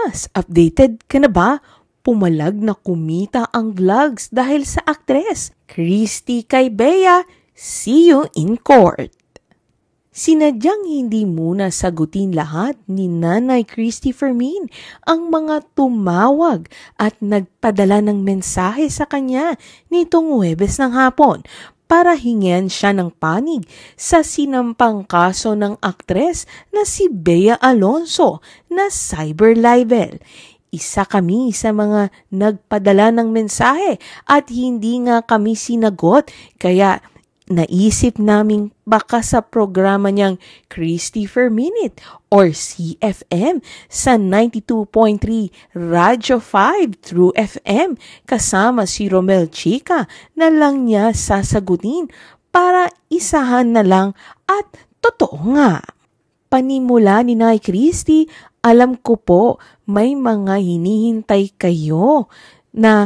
Diaz, updated ka na ba? Pumalag na kumita ang vlogs dahil sa aktres. Christy kay Bea, see you in court. Sinadyang hindi muna sagutin lahat ni Nanay Christy Fermin ang mga tumawag at nagpadala ng mensahe sa kanya nitong Huwebes ng hapon para hingian siya ng panig sa sinampang kaso ng aktres na si Bea Alonzo na cyber libel. Isa kami sa mga nagpadala ng mensahe at hindi nga kami sinagot, kaya naisip naming baka sa programa niyang Christy Ferminute or CFM sa 92.3 Radyo 5 True FM kasama si Romel Chica na lang niya sasagutin para isahan na lang at totoo nga. Panimula ni Nay Christy, alam ko po may mga hinihintay kayo na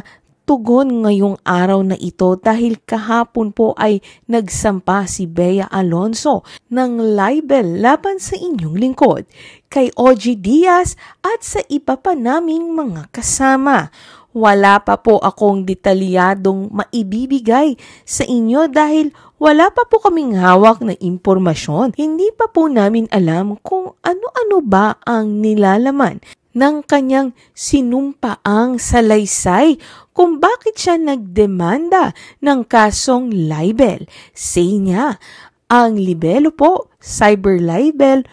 tugon ngayong araw na ito dahil kahapon po ay nagsampa si Bea Alonzo ng libel laban sa inyong lingkod, kay OG Diaz at sa iba pa naming mga kasama. Wala pa po akong detalyadong maibibigay sa inyo dahil wala pa po kaming hawak na impormasyon. Hindi pa po namin alam kung ano-ano ba ang nilalaman ng kanyang sinumpaang salaysay kung bakit siya nagdemanda ng kasong libel. Say niya, ang libelo po, cyber libel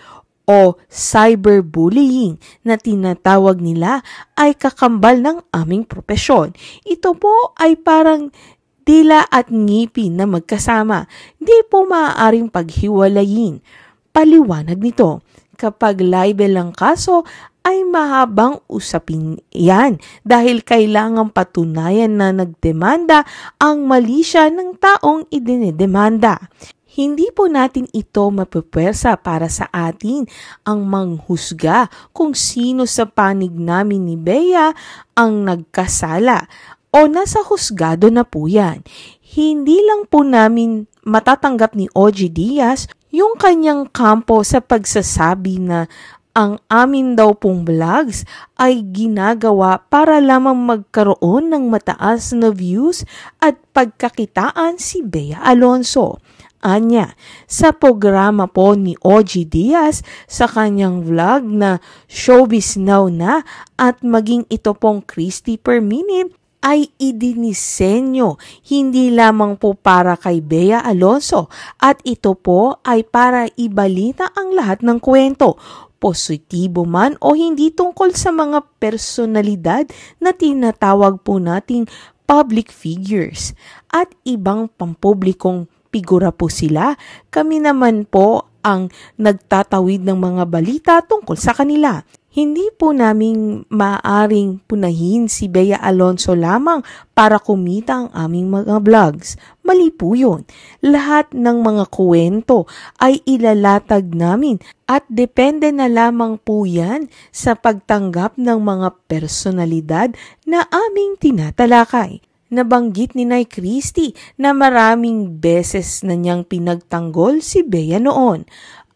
o cyberbullying na tinatawag nila ay kakambal ng aming propesyon. Ito po ay parang dila at ngipin na magkasama. Di po maaaring paghiwalayin. Paliwanag nito, kapag libel ang kaso, ay mahabang usapin yan dahil kailangang patunayan na nagdemanda ang mali siya ng taong idinedemanda. Hindi po natin ito mapupwersa para sa atin ang manghusga kung sino sa panig namin ni Bea ang nagkasala o nasa husgado na po yan. Hindi lang po namin matatanggap ni OG Diaz yung kanyang kampo sa pagsasabi na ang amin daw pong vlogs ay ginagawa para lamang magkaroon ng mataas na views at pagkakitaan si Bea Alonzo. Anya, sa programa po ni OG Diaz sa kanyang vlog na Showbiz Now na at maging ito pong Christy Ferminute ay idinisenyo hindi lamang po para kay Bea Alonzo at ito po ay para ibalita ang lahat ng kwento, positibo man o hindi tungkol sa mga personalidad na tinatawag po nating public figures at ibang pampublikong figura po sila. Kami naman po ang nagtatawid ng mga balita tungkol sa kanila. Hindi po namin maaring punahin si Bea Alonzo lamang para kumita ang aming mga vlogs. Mali po yun. Lahat ng mga kwento ay ilalatag namin at depende na lamang po yan sa pagtanggap ng mga personalidad na aming tinatalakay. Nabanggit ni Nay Christy na maraming beses na niyang pinagtanggol si Bea noon.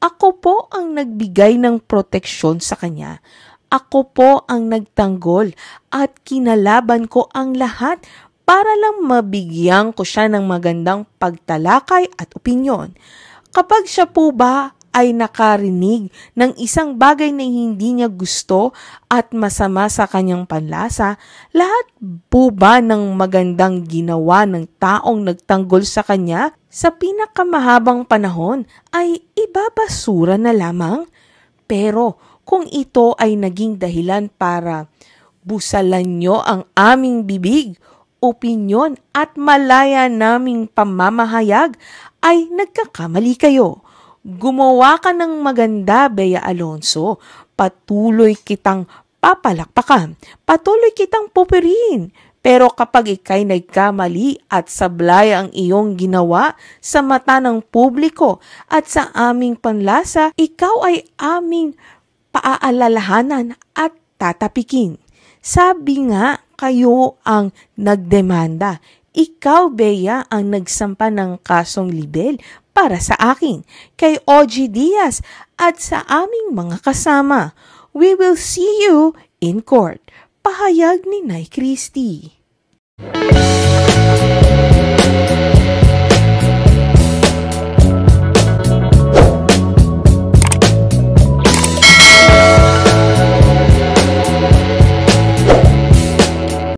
Ako po ang nagbigay ng proteksyon sa kanya. Ako po ang nagtanggol at kinalaban ko ang lahat para lang mabigyan ko siya ng magandang pagtalakay at opinyon. Kapag siya po ba ay nakarinig ng isang bagay na hindi niya gusto at masama sa kanyang panlasa, lahat po ba ng magandang ginawa ng taong nagtanggol sa kanya sa pinakamahabang panahon ay ibabasura na lamang? Pero kung ito ay naging dahilan para busalan nyo ang aming bibig, opinyon at malaya naming pamamahayag, ay nagkakamali kayo. Gumawa ka ng maganda, Bea Alonzo. Patuloy kitang papalakpakan. Patuloy kitang pupirin. Pero kapag ikay nagkamali at sablay ang iyong ginawa sa mata ng publiko at sa aming panlasa, ikaw ay aming paaalalahanan at tatapikin. Sabi nga, kayo ang nagdemanda. Ikaw, Bea, ang nagsampa ng kasong libel para sa akin, kay OG Diaz at sa aming mga kasama. We will see you in court. Pahayag ni Nay Christy.